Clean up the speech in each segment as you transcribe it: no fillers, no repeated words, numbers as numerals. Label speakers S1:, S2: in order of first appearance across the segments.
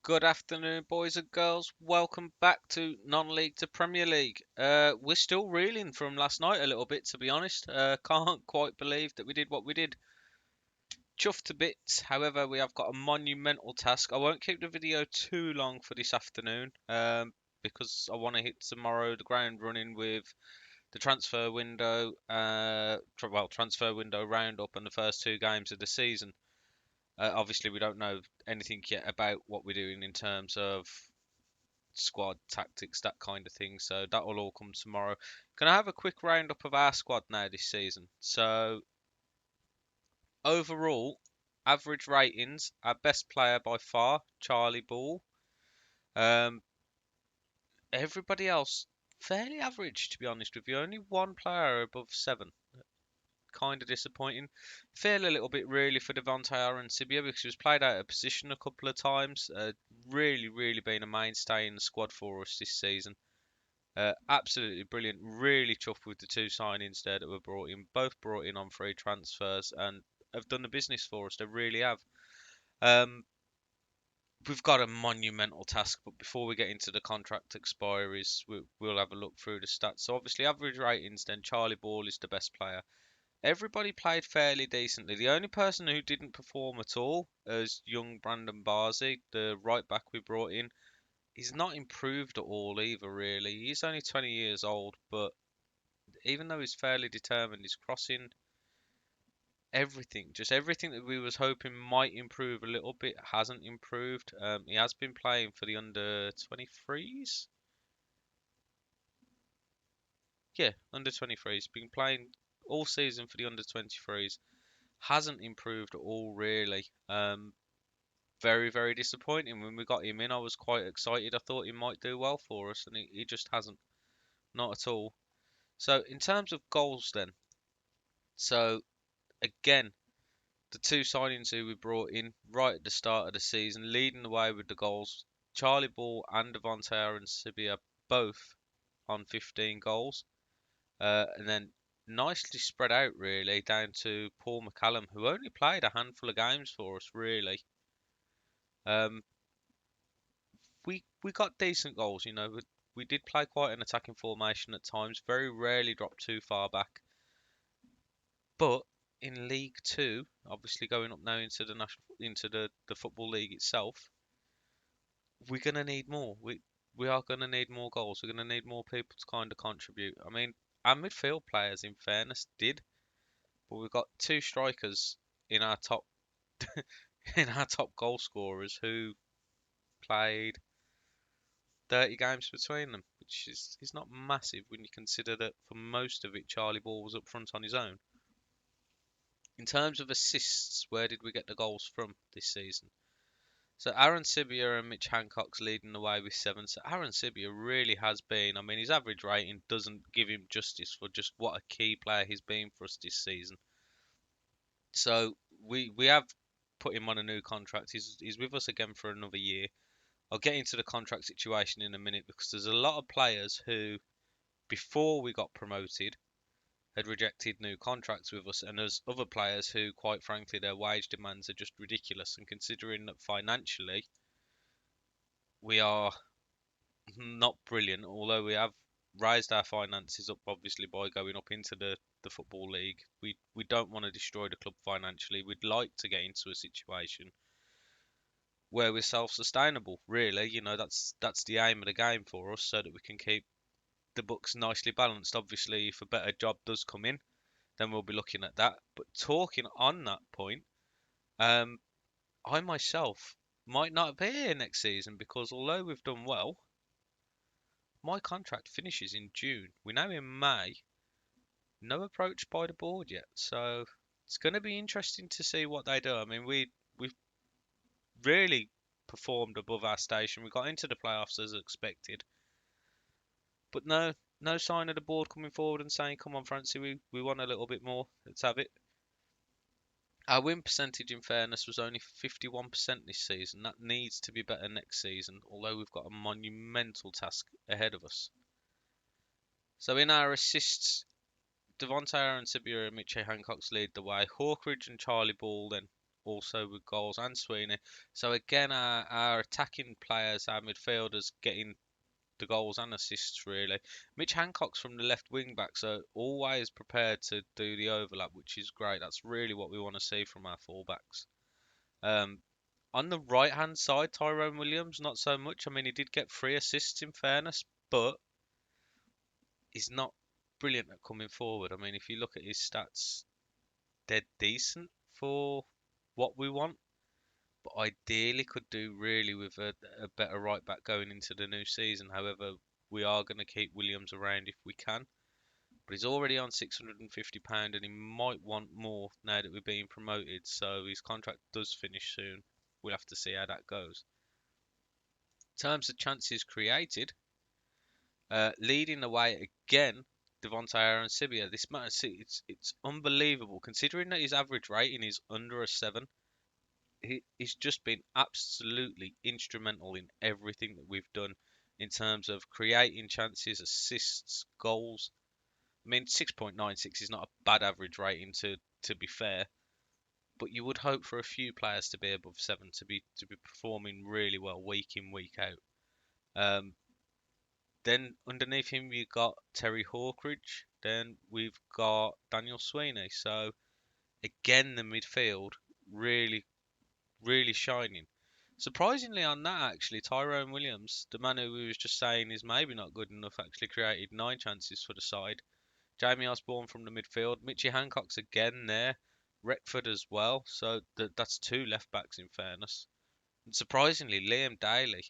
S1: Good afternoon, boys and girls. Welcome back to non-league to Premier League. We're still reeling from last night a little bit, to be honest. Can't quite believe that we did what we did. Chuffed to bits. However, we have got a monumental task. I won't keep the video too long for this afternoon, because I want to hit tomorrow the ground running with the transfer window, transfer window roundup and the first two games of the season. Obviously, we don't know anything yet about what we're doing in terms of squad tactics, that kind of thing. So that will all come tomorrow. Can I have a quick roundup of our squad now this season? So overall, average ratings, our best player by far, Charlie Ball. Um, Everybody else fairly average, to be honest with you. Only one player above 7. Kind of disappointing. Feel a little bit really for Devontae Aaron-Sibia because he was played out of position a couple of times. Really been a mainstay in the squad for us this season. Absolutely brilliant. Really chuffed with the two signings there that were brought in. Both brought in on free transfers and have done the business for us. They really have. Um, we've got a monumental task, but before we get into the contract expiries, we'll have a look through the stats. So obviously, average ratings. Then Charlie Ball is the best player. Everybody played fairly decently. The only person who didn't perform at all is young Brandon Barzy, the right back we brought in. He's not improved at all either, really. He's only 20 years old, but even though he's fairly determined, he's crossing everything. Just everything that we was hoping might improve a little bit hasn't improved. He has been playing for the under 23s. Yeah, under 23s. Been playing all season for the under 23s. Hasn't improved at all, really. Very disappointing. When we got him in, I was quite excited. I thought he might do well for us, and he just hasn't. Not at all. So, in terms of goals, then. So, again, the two signings who we brought in right at the start of the season, leading the way with the goals. Charlie Ball and Devontae Aaron-Sibia both on 15 goals. And then nicely spread out, really, down to Paul McCallum, who only played a handful of games for us, really. Um, we got decent goals, you know. We did play quite an attacking formation at times, very rarely dropped too far back. But in League Two, obviously going up now into the Football League itself, we're gonna need more. We are gonna need more goals. We're gonna need more people to kind of contribute. I mean, our midfield players, in fairness, did, but we've got two strikers in our top in our top goal scorers who played 30 games between them, which is not massive when you consider that for most of it Charlie Ball was up front on his own. In terms of assists, where did we get the goals from this season? So Aaron-Sibia and Mitch Hancock's leading the way with 7. So Aaron-Sibia really has been, I mean, his average rating doesn't give him justice for just what a key player he's been for us this season. So we have put him on a new contract. He's with us again for another year. I'll get into the contract situation in a minute because there's a lot of players who, before we got promoted, had rejected new contracts with us, and there's other players who, quite frankly, their wage demands are just ridiculous. And considering that financially we are not brilliant, although we have raised our finances up obviously by going up into the Football League, we don't want to destroy the club financially. We'd like to get into a situation where we're self-sustainable. Really, you know, that's the aim of the game for us, so that we can keep the books nicely balanced. Obviously, if a better job does come in, then we'll be looking at that. But talking on that point, um, I myself might not be here next season because although we've done well, my contract finishes in June. We're now in May. No approach by the board yet, so it's going to be interesting to see what they do. I mean, we've really performed above our station. We got into the playoffs as expected, but no sign of the board coming forward and saying, "Come on, Francie, we want a little bit more. Let's have it." Our win percentage, in fairness, was only 51% this season. That needs to be better next season, although we've got a monumental task ahead of us. So in our assists, Devontae Aaron-Sibia and Mitchell Hancock's lead the way. Hawkridge and Charlie Ball then also with goals, and Sweeney. So again, our attacking players, our midfielders, getting the goals and assists really. Mitch Hancock's from the left wing back, so always prepared to do the overlap, which is great. That's really what we want to see from our fullbacks. Um, on the right hand side, Tyrone Williams, not so much. I mean, he did get 3 assists in fairness, but he's not brilliant at coming forward. I mean, if you look at his stats, they're decent for what we want, but ideally could do really with a better right back going into the new season. However, we are going to keep Williams around if we can. But he's already on £650 and he might want more now that we're being promoted. So his contract does finish soon. We'll have to see how that goes. In terms of chances created, leading the way again, Devontae Aaron-Sibia. This man, it's unbelievable considering that his average rating is under a 7. He's just been absolutely instrumental in everything that we've done in terms of creating chances, assists, goals. I mean, 6.96 is not a bad average rating to be fair, but you would hope for a few players to be above 7 to be performing really well week in week out. Then underneath him we got Terry Hawkridge. Then we've got Daniel Sweeney. So again, the midfield really, really shining. Surprisingly on that, actually, Tyrone Williams, the man who we was just saying is maybe not good enough, actually created 9 chances for the side. Jamie Osborne from the midfield. Mitchie Hancock's again there. Retford as well. So that's 2 left backs in fairness. And surprisingly, Liam Daly,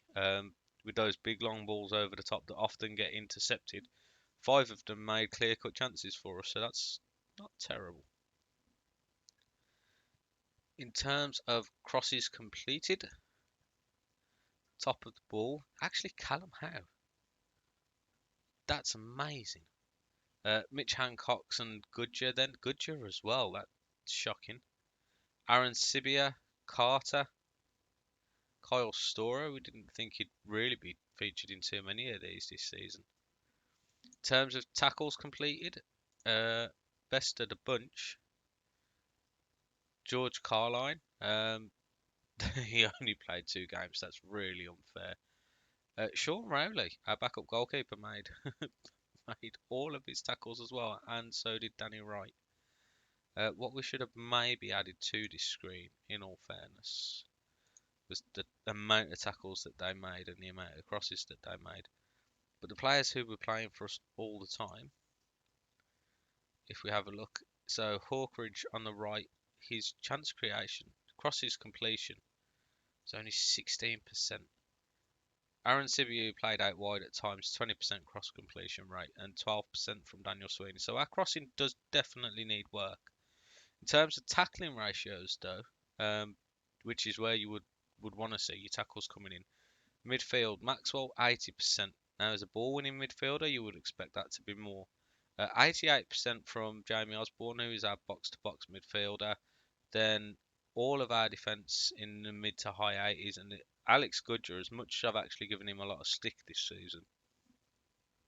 S1: with those big long balls over the top that often get intercepted, 5 of them made clear-cut chances for us. So that's not terrible. In terms of crosses completed, top of the ball, actually Callum Howe. That's amazing. Mitch Hancock's and Goodyear then. Goodyear as well. That's shocking. Aaron-Sibia, Carter, Kyle Storer. We didn't think he'd really be featured in too many of these this season. In terms of tackles completed, best of the bunch, George Carline. He only played 2 games. That's really unfair. Sean Rowley, our backup goalkeeper, made all of his tackles as well, and so did Danny Wright. What we should have maybe added to this screen, in all fairness, was the amount of tackles that they made and the amount of crosses that they made. But the players who were playing for us all the time, if we have a look, so Hawkridge on the right, his chance creation, crosses completion, is only 16%. Aaron-Sibia played out wide at times, 20% cross completion rate and 12% from Daniel Sweeney. So our crossing does definitely need work. In terms of tackling ratios, though, which is where you would want to see your tackles coming in. Midfield, Maxwell, 80%. Now, as a ball-winning midfielder, you would expect that to be more. 88% from Jamie Osborne, who is our box-to-box midfielder. Then all of our defence in the mid to high 80s, and Alex Goodger, as much as I've actually given him a lot of stick this season,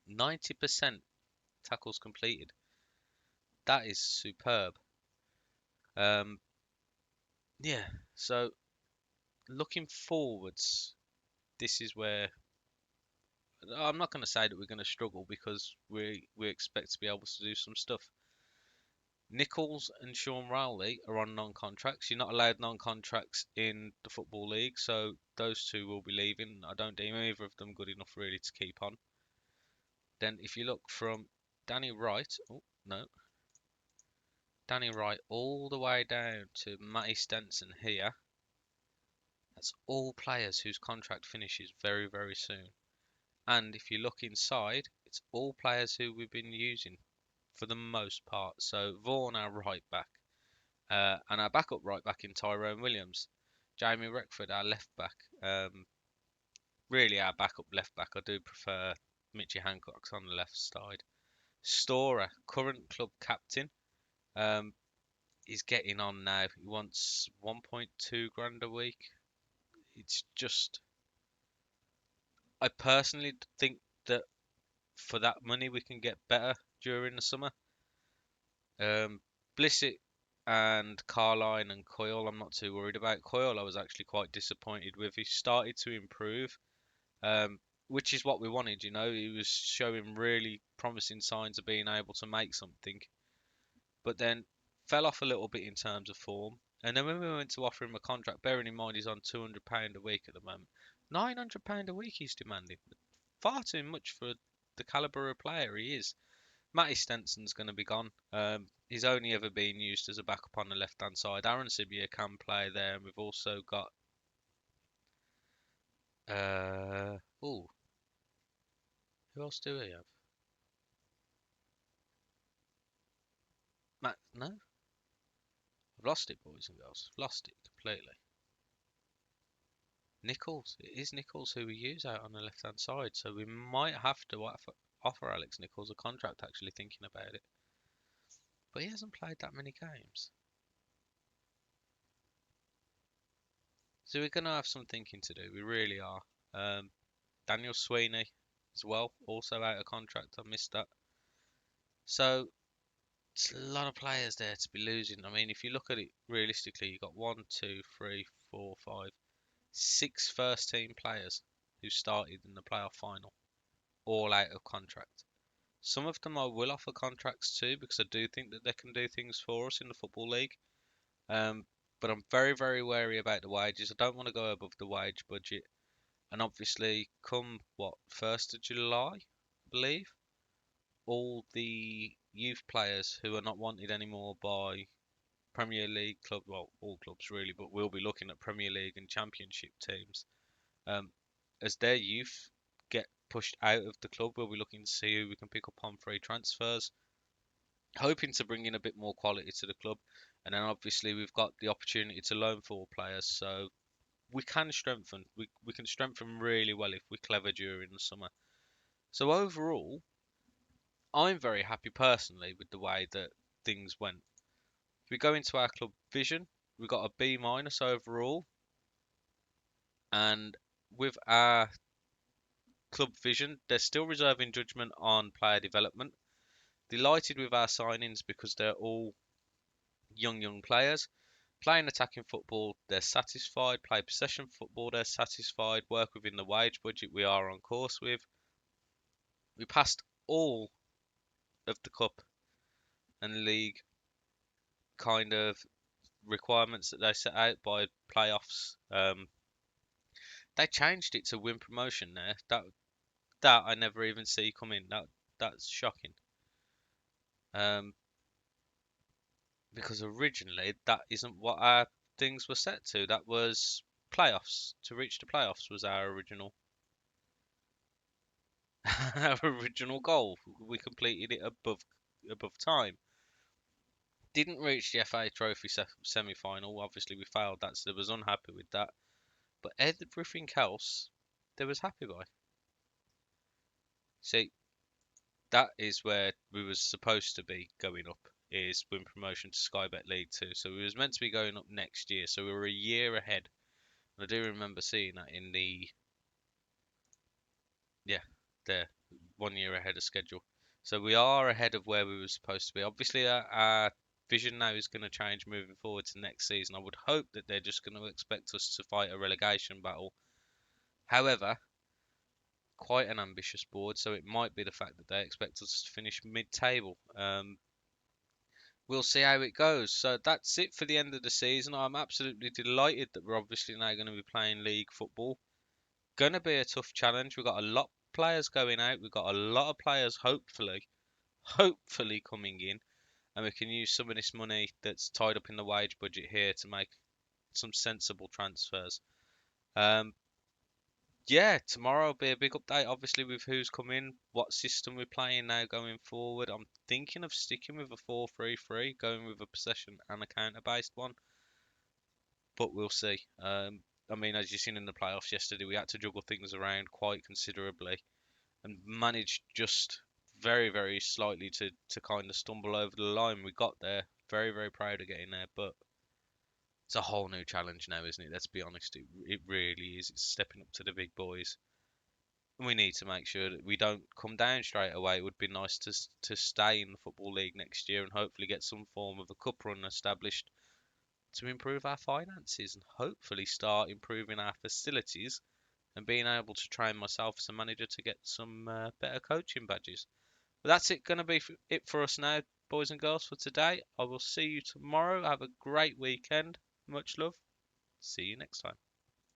S1: 90% tackles completed. That is superb. Yeah, so looking forwards, this is where I'm not going to say that we're going to struggle because we expect to be able to do some stuff. Nichols and Sean Rowley are on non-contracts. You're not allowed non-contracts in the Football League, so those 2 will be leaving. I don't deem either of them good enough really to keep on. Then if you look from Danny Wright, Danny Wright all the way down to Matty Stenson here, that's all players whose contract finishes very, very soon. And if you look inside, it's all players who we've been using for the most part. So Vaughan, our right back, and our backup right back in Tyrone Williams. Jamie Retford, our left back. Really our backup left back. I do prefer Mitchie Hancock's on the left side. Storer, current club captain. He's getting on now. He wants 1.2 grand a week. It's just, I personally think that for that money we can get better during the summer. Blissett and Carline and Coyle, I'm not too worried about. Coyle, I was actually quite disappointed with. He started to improve, um, which is what we wanted. He was showing really promising signs of being able to make something, but then fell off a little bit in terms of form. And then when we went to offer him a contract, bearing in mind he's on £200 a week at the moment, £900 a week he's demanding. Far too much for the calibre of player he is. Matty Stenson's going to be gone. He's only ever been used as a backup on the left-hand side. Aaron Sibier can play there, and we've also got who else do we have? Matt? No, I've lost it, boys and girls. Lost it completely. Nichols. It is Nichols who we use out on the left-hand side, so we might have to offer Alex Nichols a contract. Actually, thinking about it, but he hasn't played that many games, so we're going to have some thinking to do. We really are. Um, Daniel Sweeney as well, also out of contract. I missed that. So it's a lot of players there to be losing. I mean, if you look at it realistically, you've got 1, 2, 3, 4, 5, 6 first team players who started in the playoff final, all out of contract. Some of them I will offer contracts to because I do think that they can do things for us in the Football League. Um, but I'm very, very wary about the wages. I don't want to go above the wage budget. And obviously, come what, 1st of July, I believe, all the youth players who are not wanted anymore by Premier League club, well, all clubs really, but we'll be looking at Premier League and Championship teams. Um, as their youth get pushed out of the club, we'll be looking to see who we can pick up on free transfers, hoping to bring in a bit more quality to the club. And then obviously we've got the opportunity to loan for players, so we can strengthen. We can strengthen really well if we're clever during the summer. So overall, I'm very happy personally with the way that things went. If we go into our club vision, we got a B minus overall, and with our club vision, they're still reserving judgment on player development. Delighted with our signings because they're all young players. Playing attacking football, they're satisfied. Play possession football, they're satisfied. Work within the wage budget we are on course with. We passed all of the cup and league kind of requirements that they set out by playoffs. They changed it to win promotion there. That I never even see coming. That's shocking. Um, because originally that isn't what our things were set to. That was playoffs. To reach the playoffs was our original our original goal. We completed it above time. Didn't reach the FA Trophy semi-final. Obviously, we failed that, so they was unhappy with that. But everything else, they was happy by. See, that is where we was supposed to be going up, is win promotion to Sky Bet League 2. So we was meant to be going up next year, so we were a year ahead. And I do remember seeing that in the, yeah, there, 1 year ahead of schedule. So we are ahead of where we were supposed to be. Obviously, our vision now is going to change moving forward to next season. I would hope that they're just going to expect us to fight a relegation battle. However, quite an ambitious board, so it might be the fact that they expect us to finish mid-table. We'll see how it goes. So that's it for the end of the season. I'm absolutely delighted that we're obviously now going to be playing league football. Going to be a tough challenge. We've got a lot of players going out. We've got a lot of players hopefully coming in, and we can use some of this money that's tied up in the wage budget here to make some sensible transfers. Yeah, tomorrow will be a big update, obviously, with who's come in, what system we're playing now going forward. I'm thinking of sticking with a 4-3-3, going with a possession and a counter-based one, but we'll see. I mean, as you've seen in the playoffs yesterday, we had to juggle things around quite considerably and managed just very slightly to kind of stumble over the line. We got there. Very proud of getting there, but it's a whole new challenge now, isn't it? Let's be honest, it really is. It's stepping up to the big boys. we need to make sure that we don't come down straight away. It would be nice to stay in the Football League next year and hopefully get some form of a cup run established to improve our finances and hopefully start improving our facilities and being able to train myself as a manager to get some better coaching badges. But that's it going to be it for us now, boys and girls, for today. I will see you tomorrow. Have a great weekend. Much love. See you next time.